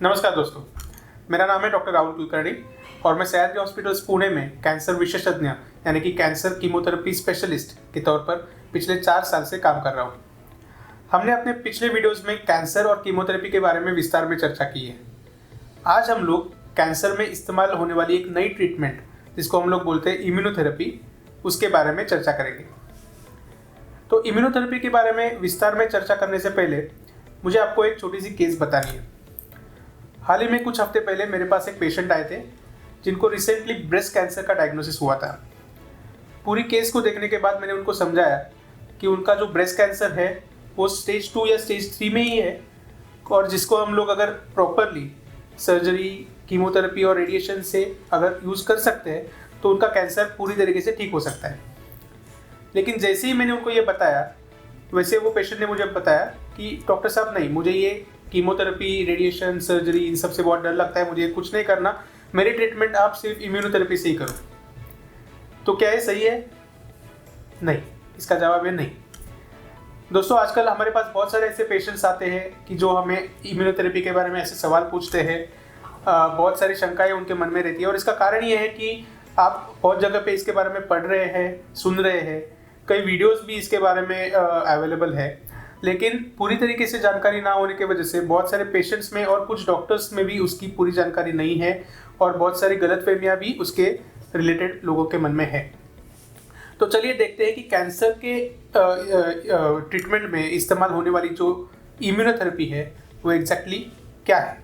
नमस्कार दोस्तों, मेरा नाम है डॉक्टर राहुल कुलकर्णी और मैं सह्याद्री हॉस्पिटल्स पुणे में कैंसर विशेषज्ञ यानी कि कैंसर कीमोथेरेपी स्पेशलिस्ट के तौर पर पिछले 4 साल से काम कर रहा हूँ। हमने अपने पिछले वीडियोस में कैंसर और कीमोथेरेपी के बारे में विस्तार में चर्चा की है। आज हम लोग कैंसर में इस्तेमाल होने वाली एक नई ट्रीटमेंट जिसको हम लोग बोलते हैं इम्यूनोथेरेपी, उसके बारे में चर्चा करेंगे। तो इम्यूनोथेरेपी के बारे में विस्तार में चर्चा करने से पहले मुझे आपको एक छोटी सी केस बतानी है। हाल ही में कुछ हफ्ते पहले मेरे पास एक पेशेंट आए थे जिनको रिसेंटली ब्रेस्ट कैंसर का डायग्नोसिस हुआ था। पूरी केस को देखने के बाद मैंने उनको समझाया कि उनका जो ब्रेस्ट कैंसर है वो स्टेज 2 या स्टेज 3 में ही है और जिसको हम लोग अगर प्रॉपरली सर्जरी, कीमोथेरेपी और रेडिएशन से अगर यूज़ कर सकते हैं तो उनका कैंसर पूरी तरीके से ठीक हो सकता है। लेकिन जैसे ही मैंने उनको ये बताया वैसे वो पेशेंट ने मुझे बताया कि डॉक्टर साहब नहीं, मुझे ये कीमोथेरेपी, रेडिएशन, सर्जरी इन सब से बहुत डर लगता है, मुझे कुछ नहीं करना, मेरी ट्रीटमेंट आप सिर्फ इम्यूनोथेरेपी से ही करो। तो क्या ये सही है? नहीं, इसका जवाब है नहीं। दोस्तों, आजकल हमारे पास बहुत सारे ऐसे पेशेंट्स आते हैं कि जो हमें इम्यूनोथेरेपी के बारे में ऐसे सवाल पूछते हैं। बहुत सारी शंकाएं उनके मन में रहती है और इसका कारण ये है कि आप बहुत जगह पे इसके बारे में पढ़ रहे हैं, सुन रहे हैं, कई वीडियोस भी इसके बारे में अवेलेबल है, लेकिन पूरी तरीके से जानकारी ना होने की वजह से बहुत सारे पेशेंट्स में और कुछ डॉक्टर्स में भी उसकी पूरी जानकारी नहीं है और बहुत सारी गलतफहमियां भी उसके रिलेटेड लोगों के मन में है। तो चलिए देखते हैं कि कैंसर के ट्रीटमेंट में इस्तेमाल होने वाली जो इम्यूनोथेरेपी है वो एग्जैक्टली क्या है।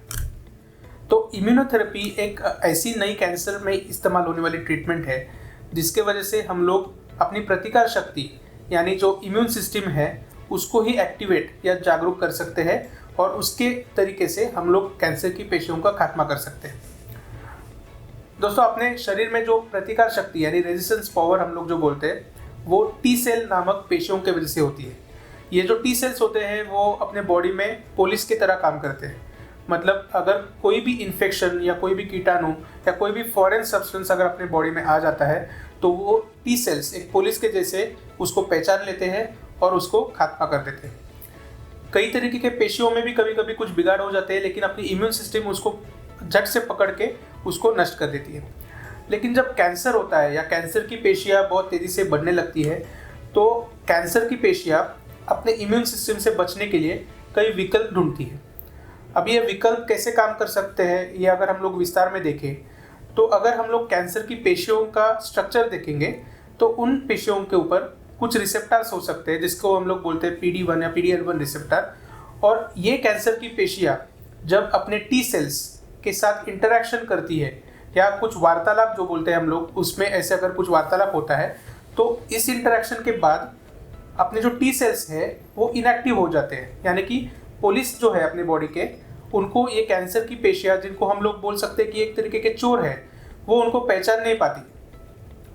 तो इम्यूनोथेरेपी एक ऐसी नई कैंसर में इस्तेमाल होने वाली ट्रीटमेंट है जिसके वजह से हम लोग अपनी प्रतिकार शक्ति यानी जो इम्यून सिस्टम है उसको ही एक्टिवेट या जागरूक कर सकते हैं और उसके तरीके से हम लोग कैंसर की पेशियों का खात्मा कर सकते हैं। दोस्तों, अपने शरीर में जो प्रतिकार शक्ति यानी रेजिस्टेंस पावर हम लोग जो बोलते हैं वो टी सेल नामक पेशियों की वजह से होती है। ये जो टी सेल्स होते हैं वो अपने बॉडी में पुलिस की तरह काम करते हैं। मतलब अगर कोई भी इन्फेक्शन या कोई भी कीटाणु या कोई भी फॉरेन सब्सटेंस अगर अपने बॉडी में आ जाता है तो वो टी सेल्स एक पुलिस के जैसे उसको पहचान लेते हैं और उसको खात्मा कर देते हैं। कई तरीके के पेशियों में भी कभी कभी कुछ बिगाड़ हो जाते हैं, लेकिन अपनी इम्यून सिस्टम उसको झट से पकड़ के उसको नष्ट कर देती है। लेकिन जब कैंसर होता है या कैंसर की पेशियाँ बहुत तेज़ी से बढ़ने लगती है तो कैंसर की पेशियाँ अपने इम्यून सिस्टम से बचने के लिए कई विकल्प ढूंढती है। अब ये विकल्प कैसे काम कर सकते हैं ये अगर हम लोग विस्तार में देखें तो अगर हम लोग कैंसर की पेशियों का स्ट्रक्चर देखेंगे तो उन पेशियों के ऊपर कुछ रिसेप्टर्स हो सकते हैं जिसको हम लोग बोलते हैं PD1 या PDL1 रिसेप्टर। और ये कैंसर की पेशियाँ जब अपने टी सेल्स के साथ इंटरेक्शन करती है या कुछ वार्तालाप जो बोलते हैं हम लोग, उसमें ऐसे अगर कुछ वार्तालाप होता है तो इस इंटरेक्शन के बाद अपने जो टी सेल्स है वो इनएक्टिव हो जाते हैं। यानी कि पुलिस जो है अपने बॉडी के, उनको ये कैंसर की पेशियाँ जिनको हम लोग बोल सकते हैं कि एक तरीके के चोर है, वो उनको पहचान नहीं पाती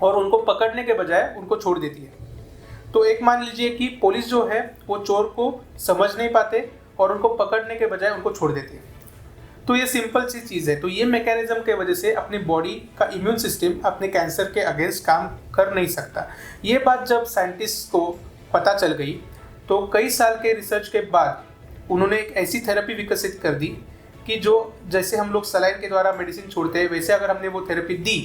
और उनको पकड़ने के बजाय उनको छोड़ देती है। तो एक मान लीजिए कि पुलिस जो है वो चोर को समझ नहीं पाते और उनको पकड़ने के बजाय उनको छोड़ देती है। तो ये सिंपल सी चीज़ है। तो ये मैकेनिज्म के वजह से अपनी बॉडी का इम्यून सिस्टम अपने कैंसर के अगेंस्ट काम कर नहीं सकता। ये बात जब साइंटिस्ट को पता चल गई तो कई साल के रिसर्च के बाद उन्होंने एक ऐसी थेरेपी विकसित कर दी कि जो जैसे हम लोग सलाइन के द्वारा मेडिसिन छोड़ते हैं वैसे अगर हमने वो थेरेपी दी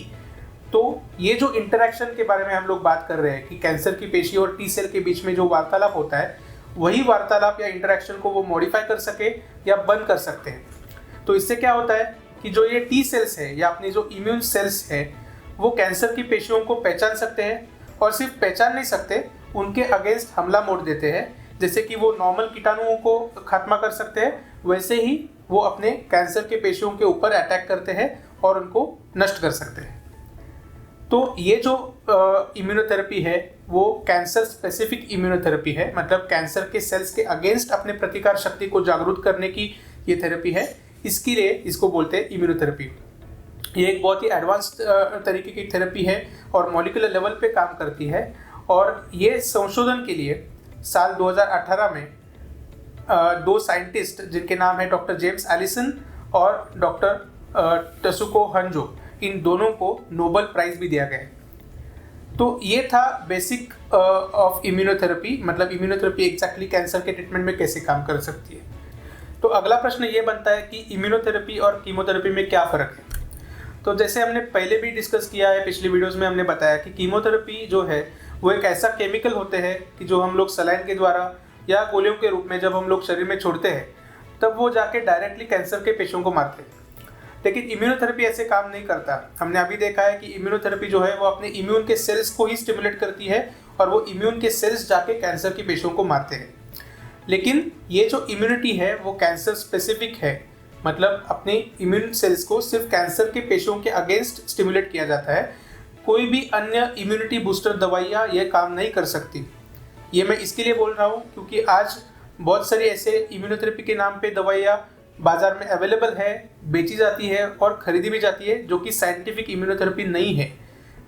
तो ये जो इंटरेक्शन के बारे में हम लोग बात कर रहे हैं कि कैंसर की पेशी और टी सेल के बीच में जो वार्तालाप होता है वही वार्तालाप या इंटरेक्शन को वो मॉडिफाई कर सके या बंद कर सकते हैं। तो इससे क्या होता है कि जो ये टी सेल्स है या अपनी जो इम्यून सेल्स है वो कैंसर की पेशियों को पहचान सकते हैं और सिर्फ पहचान नहीं सकते, उनके अगेंस्ट हमला मोड़ देते हैं। जैसे कि वो नॉर्मल कीटाणुओं को खात्मा कर सकते हैं वैसे ही वो अपने कैंसर के पेशियों के ऊपर अटैक करते हैं और उनको नष्ट कर सकते हैं। तो ये जो इम्यूनोथेरेपी है वो कैंसर स्पेसिफिक इम्यूनोथेरेपी है। मतलब कैंसर के सेल्स के अगेंस्ट अपने प्रतिकार शक्ति को जागरूक करने की ये थेरेपी है। इसके लिए इसको बोलते हैं इम्यूनोथेरेपी। ये एक बहुत ही एडवांस तरीके की थेरेपी है और मॉलिक्यूलर लेवल पे काम करती है। और ये संशोधन के लिए साल 2018 में 2 साइंटिस्ट जिनके नाम है डॉक्टर जेम्स एलिसन और डॉक्टर टसुको हंजो, इन दोनों को नोबेल प्राइज़ भी दिया गया है। तो ये था बेसिक ऑफ इम्यूनोथेरेपी। मतलब इम्यूनोथेरेपी एग्जैक्टली कैंसर के ट्रीटमेंट में कैसे काम कर सकती है। तो अगला प्रश्न ये बनता है कि इम्यूनोथेरेपी और कीमोथेरेपी में क्या फ़र्क है। तो जैसे हमने पहले भी डिस्कस किया है, पिछली वीडियोस में हमने बताया कि कीमोथेरेपी जो है वो एक ऐसा केमिकल होते हैं कि जो हम लोग सलाइन के द्वारा या गोलियों के रूप में जब हम लोग शरीर में छोड़ते हैं तब वो जाके डायरेक्टली कैंसर के पेशियों को मारते हैं। लेकिन इम्यूनोथेरेपी ऐसे काम नहीं करता। हमने अभी देखा है कि इम्यूनोथेरेपी जो है वो अपने इम्यून के सेल्स को ही स्टिमुलेट करती है और वो इम्यून के सेल्स जाके कैंसर की पेशियों को मारते हैं। लेकिन ये जो इम्यूनिटी है वो कैंसर स्पेसिफिक है, मतलब अपने इम्यून सेल्स को सिर्फ कैंसर के पेशियों के अगेंस्ट स्टिमुलेट किया जाता है। कोई भी अन्य इम्यूनिटी बूस्टर दवाइयाँ ये काम नहीं कर सकती। ये मैं इसके लिए बोल रहा हूँ क्योंकि आज बहुत सारी ऐसे इम्यूनोथेरेपी के नाम पे दवाइयाँ बाज़ार में अवेलेबल है, बेची जाती है और ख़रीदी भी जाती है, जो कि साइंटिफिक इम्यूनोथेरेपी नहीं है।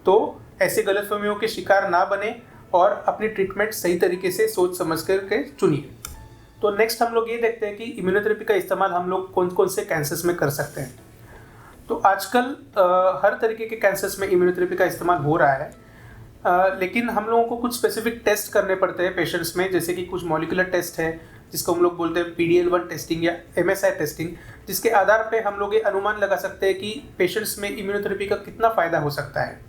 तो ऐसे गलतफहमियों के शिकार ना बने और अपनी ट्रीटमेंट सही तरीके से सोच समझ करके चुनिए। तो नेक्स्ट हम लोग ये देखते हैं कि इम्यूनोथेरेपी का इस्तेमाल हम लोग कौन कौन से कैंसर्स में कर सकते हैं। तो आजकल हर तरीके के कैंसर्स में इम्यूनोथेरेपी का इस्तेमाल हो रहा है, लेकिन हम लोगों को कुछ स्पेसिफिक टेस्ट करने पड़ते हैं पेशेंट्स में, जैसे कि कुछ मॉलिकुलर टेस्ट है जिसको हम लोग बोलते हैं PD-L1 टेस्टिंग या MSI टेस्टिंग, जिसके आधार पे हम लोग ये अनुमान लगा सकते हैं कि पेशेंट्स में इम्यूनोथेरेपी का कितना फ़ायदा हो सकता है।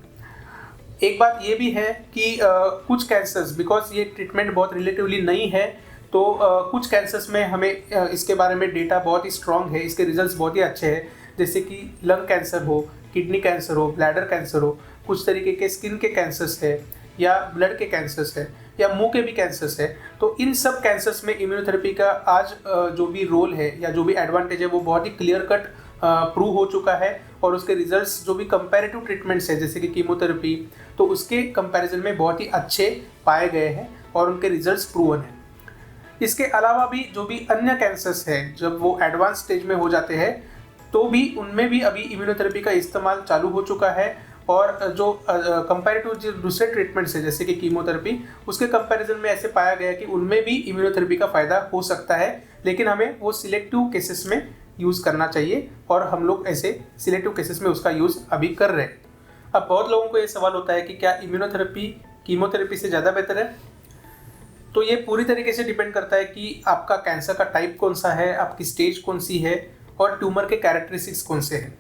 एक बात ये भी है कि कुछ कैंसर्स, बिकॉज ये ट्रीटमेंट बहुत रिलेटिवली नहीं है, तो कुछ कैंसर्स में हमें इसके बारे में डेटा बहुत ही स्ट्रॉन्ग है, इसके रिजल्ट्स बहुत ही अच्छे हैं, जैसे कि लंग कैंसर हो, किडनी कैंसर हो, ब्लैडर कैंसर हो, कुछ तरीके के स्किन के कैंसर्स है या ब्लड के कैंसर्स है या मुंह के भी कैंसर्स है। तो इन सब कैंसर्स में इम्यूनोथेरेपी का आज जो भी रोल है या जो भी एडवांटेज है वो बहुत ही क्लियर कट प्रूव हो चुका है और उसके रिजल्ट्स जो भी कंपैरेटिव ट्रीटमेंट्स है जैसे कि कीमोथेरेपी, तो उसके कंपैरिजन में बहुत ही अच्छे पाए गए हैं और उनके रिजल्ट्स प्रूवन हैं। इसके अलावा भी जो भी अन्य कैंसर्स हैं, जब वो एडवांस स्टेज में हो जाते हैं तो भी उनमें भी अभी इम्यूनोथेरेपी का इस्तेमाल चालू हो चुका है और जो कंपैरेटिव जो दूसरे ट्रीटमेंट्स है जैसे कि कीमोथेरेपी, उसके कंपैरिजन में ऐसे पाया गया कि उनमें भी इम्यूनोथेरेपी का फ़ायदा हो सकता है, लेकिन हमें वो सिलेक्टिव केसेस में यूज़ करना चाहिए और हम लोग ऐसे सिलेक्टिव केसेस में उसका यूज़ अभी कर रहे हैं। अब बहुत लोगों को ये सवाल होता है कि क्या इम्यूनोथेरेपी कीमोथेरेपी से ज़्यादा बेहतर है? तो ये पूरी तरीके से डिपेंड करता है कि आपका कैंसर का टाइप कौन सा है, आपकी स्टेज कौन सी है और ट्यूमर के कैरेक्टरिस्टिक्स कौन से हैं।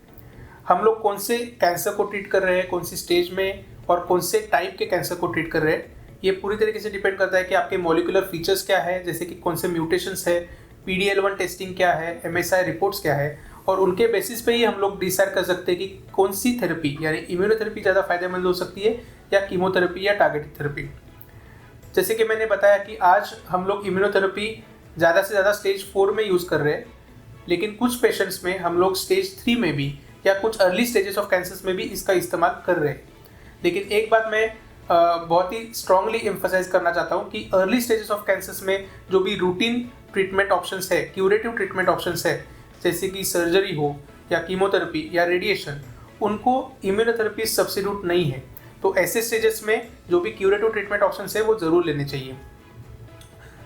हम लोग कौन से कैंसर को ट्रीट कर रहे हैं, कौन सी स्टेज में और कौन से टाइप के कैंसर को ट्रीट कर रहे हैं, ये पूरी तरीके से डिपेंड करता है कि आपके मॉलिकुलर फीचर्स क्या है, जैसे कि कौन से म्यूटेशंस है, PD-L1 टेस्टिंग क्या है, MSI रिपोर्ट्स क्या है, और उनके बेसिस पे ही हम लोग डिसाइड कर सकते हैं कि कौन सी थेरेपी यानी इम्यूनोथेरेपी ज़्यादा फायदेमंद हो सकती है या कीमोथेरेपी या टारगेटेड थेरेपी। जैसे कि मैंने बताया कि आज हम लोग इम्यूनोथेरेपी ज़्यादा से ज़्यादा स्टेज 4 में यूज़ कर रहे हैं, लेकिन कुछ पेशेंट्स में हम लोग स्टेज 3 में भी या कुछ अर्ली स्टेजेस ऑफ कैंसर्स में भी इसका इस्तेमाल कर रहे हैं। लेकिन एक बात मैं बहुत ही स्ट्रांगली एम्फसाइज करना चाहता हूँ कि अर्ली स्टेजेस ऑफ कैंसर्स में जो भी रूटीन ट्रीटमेंट ऑप्शंस है, क्यूरेटिव ट्रीटमेंट ऑप्शंस है, जैसे कि सर्जरी हो या कीमोथेरेपी या रेडिएशन, उनको इम्यूनोथेरेपी सब्स्टिट्यूट नहीं है। तो ऐसे स्टेजेस में जो भी क्यूरेटिव ट्रीटमेंट ऑप्शंस है वो ज़रूर लेने चाहिए।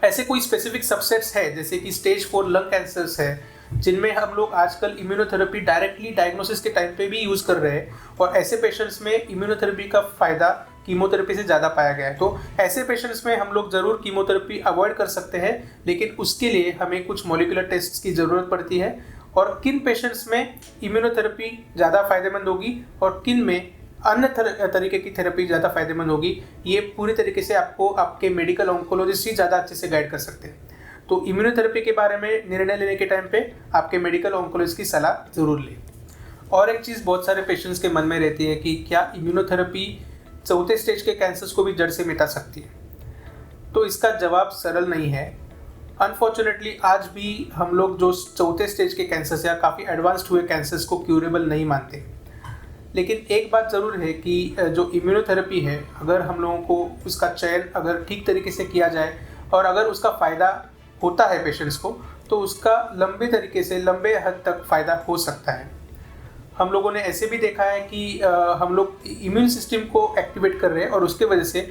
ऐसे कोई स्पेसिफिक सबसेट्स है जैसे कि स्टेज 4 लंग कैंसर्स है, जिनमें हम लोग आजकल इम्यूनोथेरेपी डायरेक्टली डायग्नोसिस के टाइम पे भी यूज़ कर रहे हैं और ऐसे पेशेंट्स में इम्यूनोथेरेपी का फ़ायदा कीमोथेरेपी से ज़्यादा पाया गया है। तो ऐसे पेशेंट्स में हम लोग ज़रूर कीमोथेरेपी अवॉइड कर सकते हैं, लेकिन उसके लिए हमें कुछ मॉलिकुलर टेस्ट्स की ज़रूरत पड़ती है और किन पेशेंट्स में इम्यूनोथेरेपी ज़्यादा फायदेमंद होगी और किन में अन्य तरीके की थेरेपी ज़्यादा फायदेमंद होगी, ये पूरी तरीके से आपको आपके मेडिकल ऑन्कोलॉजिस्ट ही ज़्यादा अच्छे से गाइड कर सकते हैं। तो इम्यूनोथेरेपी के बारे में निर्णय लेने के टाइम पे आपके मेडिकल ऑन्कोलॉजिस्ट की सलाह ज़रूर लें। और एक चीज़ बहुत सारे पेशेंट्स के मन में रहती है कि क्या इम्यूनोथेरेपी चौथे स्टेज के कैंसर्स को भी जड़ से मिटा सकती है? तो इसका जवाब सरल नहीं है। अनफॉर्चुनेटली आज भी हम लोग जो चौथे स्टेज के कैंसर्स या काफ़ी एडवांस्ड हुए कैंसर्स को क्यूरेबल नहीं मानते। लेकिन एक बात ज़रूर है कि जो इम्यूनोथेरेपी है, अगर हम लोगों को उसका चयन अगर ठीक तरीके से किया जाए और अगर उसका फ़ायदा होता है पेशेंट्स को, तो उसका लंबे तरीके से लंबे हद तक फ़ायदा हो सकता है। हम लोगों ने ऐसे भी देखा है कि हम लोग इम्यून सिस्टम को एक्टिवेट कर रहे हैं और उसके वजह से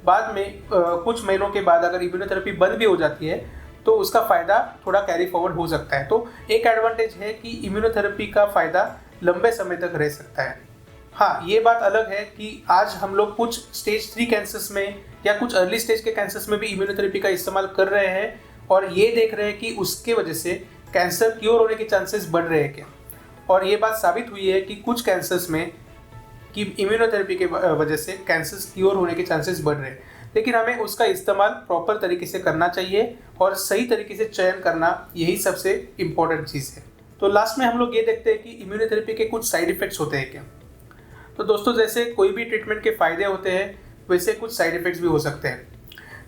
बाद में कुछ महीनों के बाद अगर इम्यूनोथेरेपी बंद भी हो जाती है तो उसका फ़ायदा थोड़ा कैरी फॉरवर्ड हो सकता है। तो एक एडवांटेज है कि इम्यूनोथेरेपी का फ़ायदा लंबे समय तक रह सकता है। हाँ, ये बात अलग है कि आज हम लोग कुछ स्टेज 3 कैंसर्स में या कुछ अर्ली स्टेज के कैंसर्स में भी इम्यूनोथेरेपी का इस्तेमाल कर रहे हैं और ये देख रहे हैं कि उसके वजह से कैंसर क्योर होने के चांसेस बढ़ रहे हैं क्या। और ये बात साबित हुई है कि कुछ कैंसर्स में कि इम्यूनोथेरेपी के वजह से कैंसर्स क्योर होने के चांसेस बढ़ रहे हैं, लेकिन हमें उसका इस्तेमाल प्रॉपर तरीके से करना चाहिए और सही तरीके से चयन करना, यही सबसे इम्पोर्टेंट चीज़ है। तो लास्ट में हम लोग ये देखते हैं कि इम्यूनोथेरेपी के कुछ साइड इफ़ेक्ट्स होते हैं क्या। तो दोस्तों, जैसे कोई भी ट्रीटमेंट के फ़ायदे होते हैं वैसे कुछ साइड इफ़ेक्ट्स भी हो सकते हैं,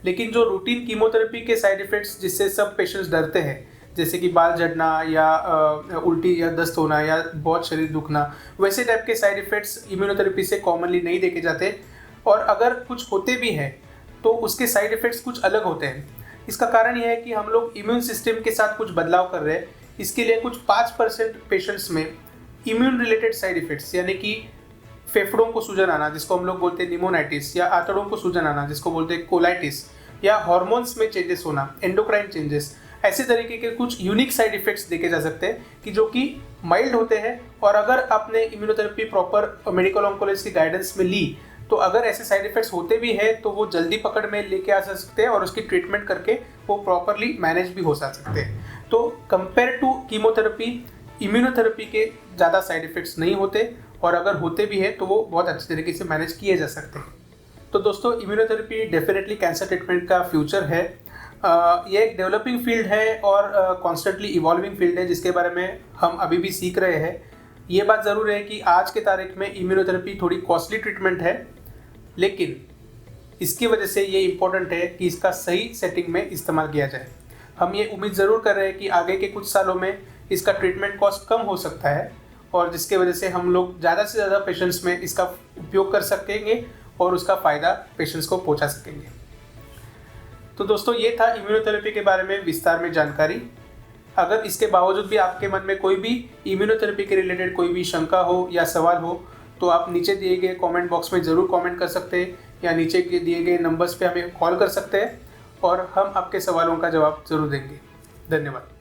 लेकिन जो रूटीन कीमोथेरेपी के साइड इफ़ेक्ट्स जिससे सब पेशेंट्स डरते हैं, जैसे कि बाल झड़ना या उल्टी या दस्त होना या बहुत शरीर दुखना, वैसे टाइप के साइड इफ़ेक्ट्स इम्यूनोथेरेपी से कॉमनली नहीं देखे जाते। और अगर कुछ होते भी हैं तो उसके साइड इफ़ेक्ट्स कुछ अलग होते हैं। इसका कारण यह है कि हम लोग इम्यून सिस्टम के साथ कुछ बदलाव कर रहे हैं। इसके लिए कुछ 5% पेशेंट्स में इम्यून रिलेटेड साइड इफ़ेक्ट्स, यानी कि फेफड़ों को सूजन आना जिसको हम लोग बोलते हैं निमोनाइटिस, या आंतड़ों को सूजन आना जिसको बोलते हैं कोलाइटिस, या हार्मोन्स में चेंजेस होना, एंडोक्राइन चेंजेस, ऐसे तरीके के कुछ यूनिक साइड इफ़ेक्ट्स देखे जा सकते हैं कि जो कि माइल्ड होते हैं। और अगर आपने इम्यूनोथेरेपी प्रॉपर मेडिकल ऑन्कोलॉजिस्ट की गाइडेंस में ली तो अगर ऐसे साइड इफ़ेक्ट्स होते भी हैं तो वो जल्दी पकड़ में लेके आ सकते हैं और उसकी ट्रीटमेंट करके वो प्रॉपरली मैनेज भी हो सकते हैं। तो कंपेयर टू कीमोथेरेपी, इम्यूनोथेरेपी के ज़्यादा साइड इफ़ेक्ट्स नहीं होते, और अगर होते भी हैं तो वो बहुत अच्छे तरीके से मैनेज किए जा सकते हैं। तो दोस्तों, इम्यूनोथेरेपी डेफिनेटली कैंसर ट्रीटमेंट का फ्यूचर है। ये एक डेवलपिंग फील्ड है और कॉन्स्टेंटली इवॉल्विंग फील्ड है जिसके बारे में हम अभी भी सीख रहे हैं। ये बात ज़रूर है कि आज के तारीख में इम्यूनोथेरेपी थोड़ी कॉस्टली ट्रीटमेंट है, लेकिन इसकी वजह से ये इम्पोर्टेंट है कि इसका सही सेटिंग में इस्तेमाल किया जाए। हम ये उम्मीद ज़रूर कर रहे हैं कि आगे के कुछ सालों में इसका ट्रीटमेंट कॉस्ट कम हो सकता है, और जिसके वजह से हम लोग ज़्यादा से ज़्यादा पेशेंट्स में इसका उपयोग कर सकेंगे और उसका फ़ायदा पेशेंट्स को पहुंचा सकेंगे। तो दोस्तों, ये था इम्यूनोथेरेपी के बारे में विस्तार में जानकारी। अगर इसके बावजूद भी आपके मन में कोई भी इम्यूनोथेरेपी के रिलेटेड कोई भी शंका हो या सवाल हो तो आप नीचे दिए गए कमेंट बॉक्स में ज़रूर कमेंट कर सकते हैं, या नीचे के दिए गए नंबर्स पे हमें कॉल कर सकते हैं और हम आपके सवालों का जवाब ज़रूर देंगे। धन्यवाद।